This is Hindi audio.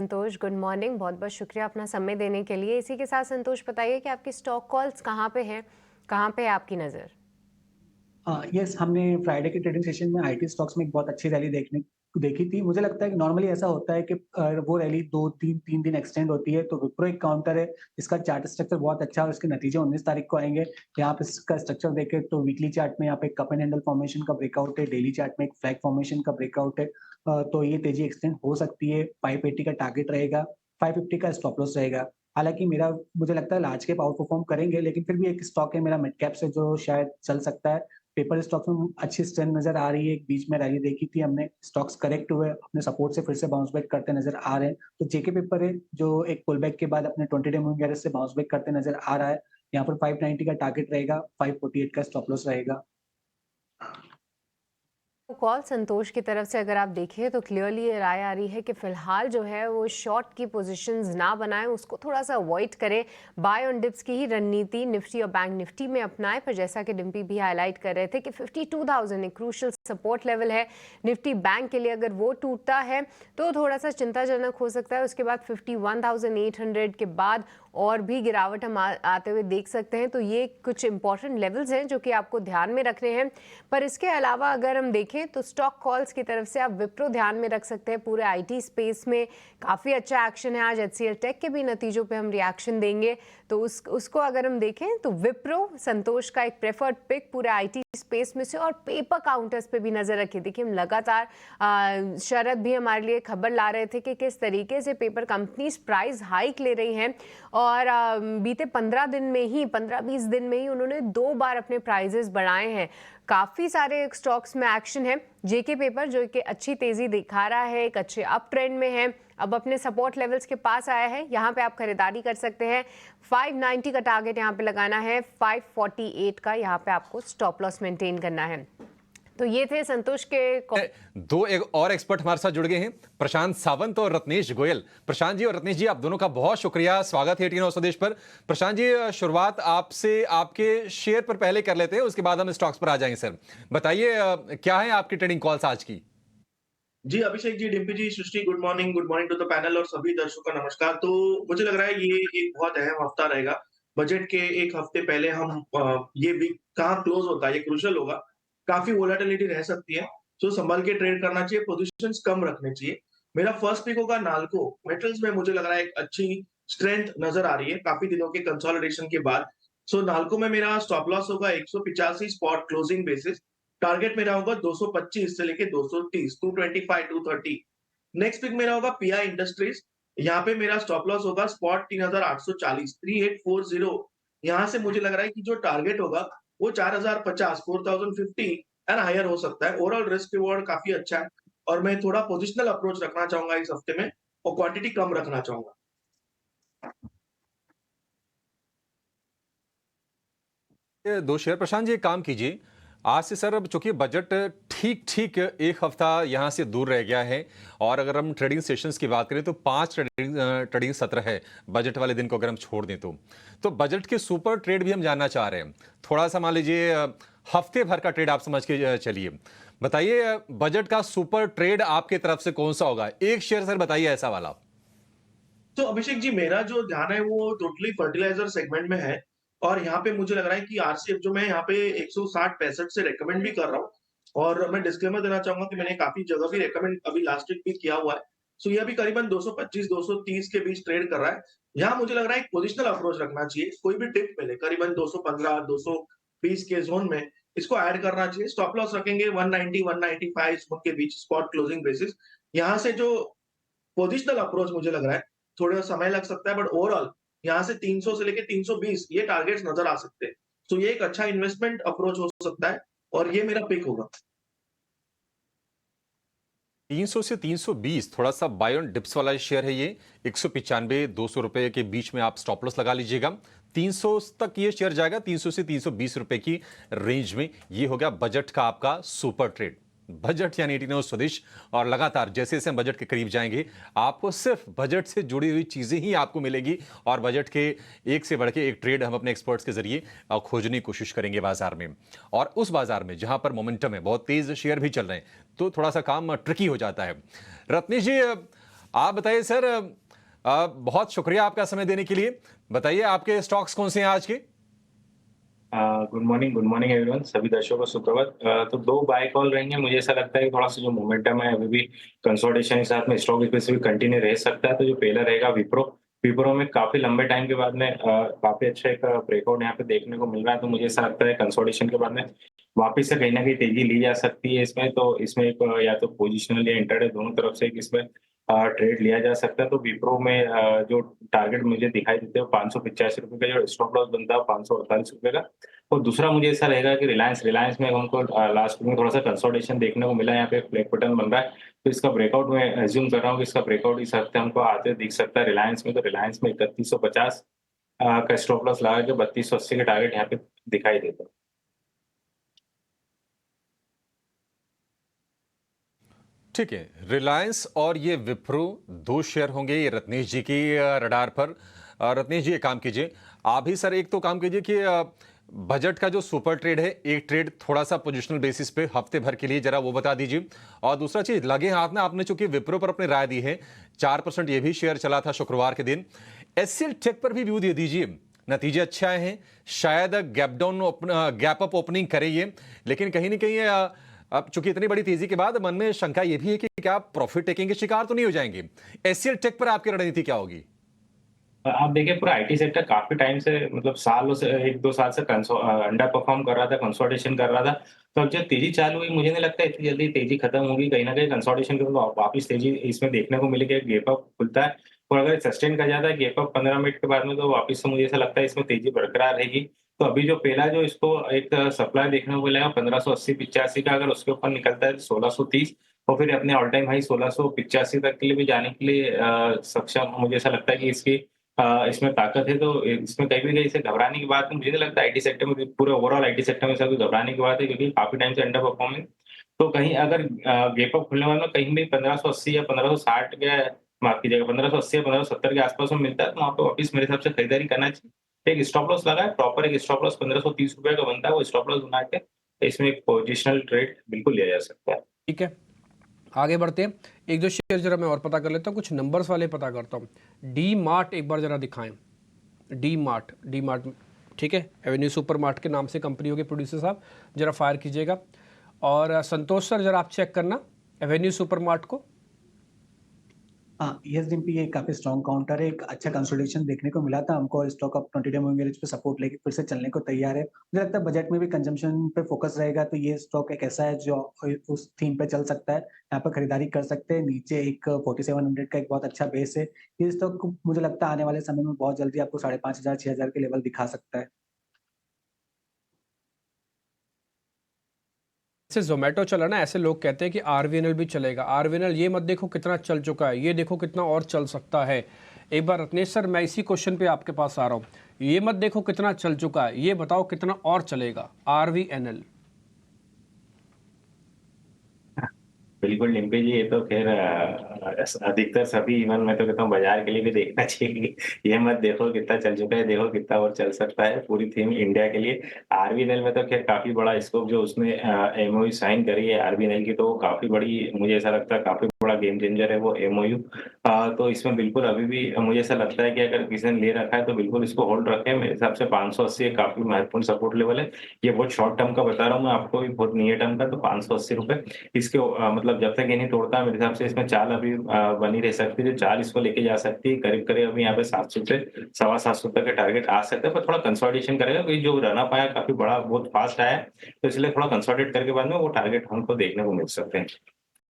संतोष, गुड मॉर्निंग। बहुत बहुत शुक्रिया अपना समय देने के लिए। इसी के साथ संतोष बताइए कि आपकी स्टॉक कॉल्स कहाँ पे हैं, कहाँ पे है आपकी नज़र? यस, हमने फ्राइडे के ट्रेडिंग सेशन में आईटी स्टॉक्स में एक बहुत अच्छी रैली देखी थी। मुझे लगता है कि नॉर्मली ऐसा होता है कि वो रैली 2-3 3 दिन एक्सटेंड होती है, तो विप्रो एक काउंटर है, इसका चार्ट स्ट्रक्चर बहुत अच्छा है और इसके नतीजे 19 तारीख को आएँगे। यहाँ पे इसका स्ट्रक्चर देखें तो वीकली चार्ट में यहाँ पे कप एंड हैंडल फॉर्मेशन का ब्रेकआउट है, डेली चार्ट में एक फ्लैग फॉर्मेशन का ब्रेकआउट है। तो ये तेज़ी एक्सटेंड हो सकती है, 580 का टारगेट रहेगा, 550 का स्टॉप लॉस रहेगा। हालाँकि मुझे लगता है लार्ज कैप आउट परफॉर्म करेंगे, लेकिन फिर भी एक स्टॉक है मेरा मिड कैप से जो शायद चल सकता है। पेपर स्टॉक्स में अच्छी स्ट्रेंथ नज़र आ रही है, एक बीच में रैली देखी थी हमने, स्टॉक्स करेक्ट हुए, अपने सपोर्ट से फिर से बाउंस बैक करते नज़र आ रहे हैं। तो जेके पेपर है, जो एक पुल बैक के बाद अपने 20 डे मूविंग एवरेज से बाउंस बैक करते नज़र आ रहा है। यहाँ पर 590 का टारगेट रहेगा, 548 का स्टॉप लॉस रहेगा। कॉल संतोष की तरफ से अगर आप देखें तो क्लियरली ये राय आ रही है कि फिलहाल जो है वो शॉर्ट की पोजीशंस ना बनाएं, उसको थोड़ा सा अवॉइड करें। बाय ऑन डिप्स की ही रणनीति निफ्टी और बैंक निफ्टी में अपनाएं। पर जैसा कि डिम्पी भी हाईलाइट कर रहे थे कि 52,000 एक क्रूशल सपोर्ट लेवल है निफ्टी बैंक के लिए। अगर वो टूटता है तो थोड़ा सा चिंताजनक हो सकता है। उसके बाद 51,800 के बाद और भी गिरावट हम आते हुए देख सकते हैं। तो ये कुछ इंपॉर्टेंट लेवल्स हैं जो कि आपको ध्यान में रखने हैं। पर इसके अलावा अगर हम देखें तो स्टॉक कॉल्स की तरफ से आप विप्रो ध्यान में रख सकते हैं। पूरे आईटी स्पेस में काफ़ी अच्छा एक्शन है। आज एचसीएल टेक के भी नतीजों पे हम रिएक्शन देंगे, तो उसको अगर हम देखें तो विप्रो संतोष का एक प्रेफर्ड पिक पूरे आईटी स्पेस में से। और पेपर काउंटर्स पे भी नजर रखिए। देखिए हम लगातार शरद भी हमारे लिए खबर ला रहे थे कि किस तरीके से पेपर कंपनीज प्राइस हाइक ले रही हैं। और बीते 15 दिन में ही 15-20 दिन में ही उन्होंने 2 बार अपने प्राइजेस बढ़ाए हैं। काफ़ी सारे स्टॉक्स में एक्शन है। जेके पेपर जो कि अच्छी तेजी दिखा रहा है, एक अच्छे अप ट्रेंड में है, अब अपने सपोर्ट लेवल्स के पास आया है। यहाँ पे आप खरीदारी कर सकते हैं। 590 का टारगेट यहाँ पे लगाना है, 548 का यहाँ पे आपको स्टॉप लॉस मेंटेन करना है। तो ये थे संतोष के दो एक और एक्सपर्ट हमारे साथ जुड़ गए हैं, प्रशांत सावंत और रत्नेश गोयल। प्रशांत जी और रत्नेश जी, आप दोनों का बहुत शुक्रिया, स्वागत है 18 और स्वदेश पर। प्रशांत जी, शुरुआत आपसे आपके शेयर पर पहले कर लेते हैं, उसके बाद हम स्टॉक्स पर आ जाएंगे। सर बताइए, क्या है आपकी ट्रेडिंग कॉल्स आज की? जी, Abhishek ji, Dimpy ji, Srishti, good morning to the panel और सभी दर्शकों को नमस्कार। तो मुझे लग रहा है ये एक बहुत अहम हफ्ता रहेगा। बजट के 1 हफ्ते पहले हम ये वीक कहाँ क्लोज़ होता है, ये क्रूशियल होगा। काफ़ी वोलेटिलिटी रह सकती है, तो संभल के ट्रेड करना चाहिए, पोज़ीशंस कम रखने चाहिए। मेरा फर्स्ट पिक होगा नाल्को। मेटल्स में मुझे लग रहा है एक अच्छी स्ट्रेंथ नज़र आ रही है, काफ़ी दिनों के कंसोलिडेशन के बाद। सो नाल्को में मेरा स्टॉप लॉस होगा 185 स्पॉट क्लोजिंग बेसिस। टारगेट मेरा होगा 225 से लेके 230, 225, 230। नेक्स्ट पिक मेरा होगा पीआई इंडस्ट्रीज। यहाँ पे मेरा स्टॉप लॉस होगा स्पॉट 3840, 3840। यहाँ से मुझे लग रहा है कि जो टारगेट होगा वो 4050, 4050 एंड हायर हो सकता है। ओवरऑल रिस्क रिवॉर्ड काफी अच्छा है और मैं थोड़ा पोजिशनल अप्रोच रखना चाहूंगा इस हफ्ते में और क्वांटिटी कम रखना चाहूंगा। ये दो शेयर, प्रशांत जी एक काम कीजिए, आज से सर अब चूंकि बजट ठीक ठीक एक हफ्ता यहाँ से दूर रह गया है, और अगर हम ट्रेडिंग सेशंस की बात करें तो 5 ट्रेडिंग सत्र है बजट वाले दिन को अगर हम छोड़ दें तो बजट के सुपर ट्रेड भी हम जानना चाह रहे हैं। थोड़ा सा मान लीजिए हफ्ते भर का ट्रेड आप समझ के चलिए। बताइए, बजट का सुपर ट्रेड आपके तरफ से कौन सा होगा? एक शेयर सर बताइए ऐसा वाला। तो अभिषेक जी, मेरा जो ध्यान है वो टोटली फर्टिलाइजर सेगमेंट में है और यहाँ पे मुझे लग रहा है कि आरसीएफ जो मैं यहाँ पे 160-65 से रेकमेंड भी कर रहा हूँ और मैं डिस्क्लेमर देना चाहूंगा कि मैंने काफी जगह भी रेकमेंड अभी लास्ट वीक भी किया हुआ है। सो ये अभी करीबन 225-230 के बीच ट्रेड कर रहा है। यहाँ मुझे लग रहा है एक पोजिशनल अप्रोच रखना चाहिए। कोई भी टिप मिले करीबन 215-220 के जोन में इसको ऐड करना चाहिए। स्टॉप लॉस रखेंगे 190-195 के बीच स्पॉट क्लोजिंग बेसिस। यहाँ से जो पोजिशनल अप्रोच मुझे लग रहा है थोड़ा समय लग सकता है, बट ओवरऑल यहाँ से 300 से लेके 320 ये टारगेट्स नजर आ सकते हैं। तो ये एक अच्छा इन्वेस्टमेंट अप्रोच हो सकता है और ये मेरा पिक होगा। 300 से 320 थोड़ा सा बाय ऑन डिप्स वाला शेयर है ये। 195-200 रुपए के बीच में आप स्टॉप लॉस लगा लीजिएगा। 300 तक ये शेयर जाएगा, 300 से 320 रुपए की रेंज में। ये हो गया बजट का आपका सुपर ट्रेड। बजट यानी 18 स्वदेश, और लगातार जैसे जैसे हम बजट के करीब जाएंगे आपको सिर्फ बजट से जुड़ी हुई चीजें ही आपको मिलेगी, और बजट के एक से बढ़ के एक ट्रेड हम अपने एक्सपर्ट्स के जरिए खोजने की कोशिश करेंगे बाजार में। और उस बाजार में जहां पर मोमेंटम है, बहुत तेज शेयर भी चल रहे हैं, तो थोड़ा सा काम ट्रिकी हो जाता है। रत्नेश जी, आप बताइए सर, बहुत शुक्रिया आपका समय देने के लिए। बताइए आपके स्टॉक्स कौन से हैं आज के? गुड मॉर्निंग एवरीवन, सभी दर्शकों को सुप्रभात। तो 2 बाय कॉल रहेंगे। मुझे ऐसा लगता है कि थोड़ा-सा जो मोमेंटम है अभी भी कंसोलिडेशन के साथ में स्टॉक स्पेसिफिक कंटिन्यू रह सकता है। तो जो पहला रहेगा विप्रो। विप्रो में काफ़ी लंबे टाइम के बाद में काफ़ी अच्छा एक ब्रेकआउट यहाँ पे देखने को मिल रहा है। तो मुझे ऐसा लगता है कंसोलिडेशन के बाद में वापस से कहीं न कहीं तेज़ी ली जा सकती है इसमें। तो इसमें एक या तो पोजिशनल या इंट्राडे दोनों तरफ से एक इसमें ट्रेड लिया जा सकता है। तो विप्रो में जो टारगेट मुझे दिखाई देते हैं, वो ₹585 का जो स्टॉप लॉस बनता है, ₹548 का। और दूसरा मुझे ऐसा रहेगा कि रिलायंस में हमको लास्ट में थोड़ा-सा कंसोलिडेशन देखने को मिला, यहाँ पे एक फ्लैग पैटर्न बन रहा है, तो इसका ब्रेकआउट मैं अज़्यूम कर रहा हूँ कि इसका ब्रेकआउट इस हफ्ते हमको आते दिख सकता है रिलायंस में। तो रिलायंस में 3150 का स्टॉप लॉस लगा के 3280 का टारगेट यहाँ पे दिखाई देता है। ठीक है, रिलायंस और ये विप्रो 2 शेयर होंगे ये रत्नेश जी की रडार पर। रत्नेश जी एक काम कीजिए, आप ही सर एक तो काम कीजिए कि बजट का जो सुपर ट्रेड है, एक ट्रेड थोड़ा सा पोजिशनल बेसिस पे हफ्ते भर के लिए जरा वो बता दीजिए। और दूसरा चीज लगे हाथ में आपने चूंकि विप्रो पर अपनी राय दी है, 4% ये भी शेयर चला था शुक्रवार के दिन। एचसीएल टेक पर भी व्यू दे दीजिए, नतीजे अच्छे आए हैं, शायद गैप अप ओपनिंग करे ये, लेकिन कहीं ना कहीं अब चूंकि इतनी बड़ी तेजी के बाद मन में शंका यह भी है कि क्या प्रॉफिट टेकिंग के शिकार तो नहीं हो जाएंगे। एचसीएल टेक पर आपकी रणनीति क्या होगी? आप देखिए पूरा आईटी सेक्टर काफ़ी टाइम से मतलब सालों से 1-2 साल से अंडर परफॉर्म कर रहा था, कंसोलिडेशन कर रहा था। तो अब जब तेज़ी चालू हुई, मुझे नहीं लगता इतनी जल्दी तेज़ी खत्म होगी। कहीं न कहीं कंसोलिडेशन के बाद वापस तेज़ी इसमें देखने को मिलेगी, एक गैप अप खुलता है और अगर सस्टेन कर जाता है गैप अप 15 मिनट के बाद में, तो वापस से मुझे ऐसा लगता है इसमें तेज़ी बरकरार रहेगी। तो अभी जो पहला जो इसको एक सप्लाई देखने को मिलेगा 1580-85 का, अगर उसके ऊपर निकलता है तो 1630 और फिर अपने ऑल टाइम हाई 1685 तक के लिए भी जाने के लिए सक्षम मुझे ऐसा लगता है कि इसकी इसमें ताकत है। तो इसमें कहीं भी कहीं से घबराने की बात मुझे नहीं लगता आईटी सेक्टर में पूरे ओवरऑल आईटी सेक्टर में ऐसा कोई घबराने की बात है, क्योंकि काफ़ी टाइम से अंडर परफॉर्मिंग। तो कहीं अगर गैप अप खुलने वाला कहीं भी 1580 या 1560 के माफ कीजिएगा 1580 या 1570 के आसपास में मिलता है, तो वहाँ पे वापस मेरे हिसाब से खरीदारी करना चाहिए। एक स्टॉप लॉस लगा है, प्रॉपर एक स्टॉप लॉस ₹1530 का बनता है, वो स्टॉप लॉस बना के इसमें एक पोजिशनल ट्रेड बिल्कुल लिया जा सकता है। ठीक है, आगे बढ़ते हैं। एक दो शेयर जरा मैं और पता कर लेता हूँ, कुछ नंबर्स वाले पता करता हूँ। डी मार्ट एक बार जरा दिखाएं। डी मार्ट ठीक है, एवेन्यू सुपर मार्ट के नाम से कंपनी होगी। प्रोड्यूसर साहब जरा फायर कीजिएगा। और संतोष सर जरा आप चेक करना एवेन्यू सुपर मार्ट को। हाँ, यस डिम्पी, ये काफी स्ट्रॉन्ग काउंटर है, एक अच्छा कंसोलिडेशन देखने को मिला था हमको और स्टॉक अब 20 डे मूविंग एवरेज पे सपोर्ट लेके फिर से चलने को तैयार है। मुझे लगता है बजट में भी कंजम्पशन पे फोकस रहेगा, तो ये स्टॉक एक ऐसा है जो उस थीम पे चल सकता है। यहाँ पर खरीदारी कर सकते हैं। नीचे एक 4700 का एक बहुत अच्छा बेस है। ये स्टॉक मुझे लगता है आने वाले समय में बहुत जल्दी आपको 5500-6000 के लेवल दिखा सकता है। जैसे जोमेटो चला ना, ऐसे लोग कहते हैं कि आरवीएनएल भी चलेगा। आरवीएनएल ये मत देखो कितना चल चुका है, ये देखो कितना और चल सकता है। एक बार रत्नेश सर मैं इसी क्वेश्चन पे आपके पास आ रहा हूँ। ये मत देखो कितना चल चुका है, ये बताओ कितना और चलेगा आरवीएनएल। बिल्कुल डिम्पी जी, ये तो खैर अधिकतर सभी इवन मैं तो कहता हूँ बाजार के लिए भी देखना चाहिए कि ये मत देखो कितना चल चुका है, देखो कितना और चल सकता है। पूरी थीम इंडिया के लिए आरबीएनएल में तो खैर काफी बड़ा स्कोप जो उसने एमओयू साइन करी है आरबीएनएल की, तो वो काफी बड़ी मुझे ऐसा लगता है काफी बड़ा गेम चेंजर है वो एमओयू। तो इसमें बिल्कुल अभी भी मुझे ऐसा लगता है कि अगर किसी ने ले रखा है तो बिल्कुल इसको होल्ड रखें। मेरे हिसाब से 580 एक काफी महत्वपूर्ण सपोर्ट लेवल है। ये बहुत शॉर्ट टर्म का बता रहा हूँ मैं आपको, भी बहुत नियर टर्म का। तो 580 रुपए इसके मतलब जब तक ये नहीं तोड़ता मेरे हिसाब से इसमें चाल अभी बनी रह सकती है। जो चाल इसको लेके जा सकती है करीब करीब अभी यहाँ पे 700 से 750 रुपए का टारगेट आ सकता है, पर थोड़ा कंसोलिडेशन करेगा क्योंकि जो रन अप आया काफी बड़ा बहुत फास्ट आया है, तो इसलिए थोड़ा कंसोलिडेट करके बाद में वो टारगेट हमको देखने को मिल सकते हैं।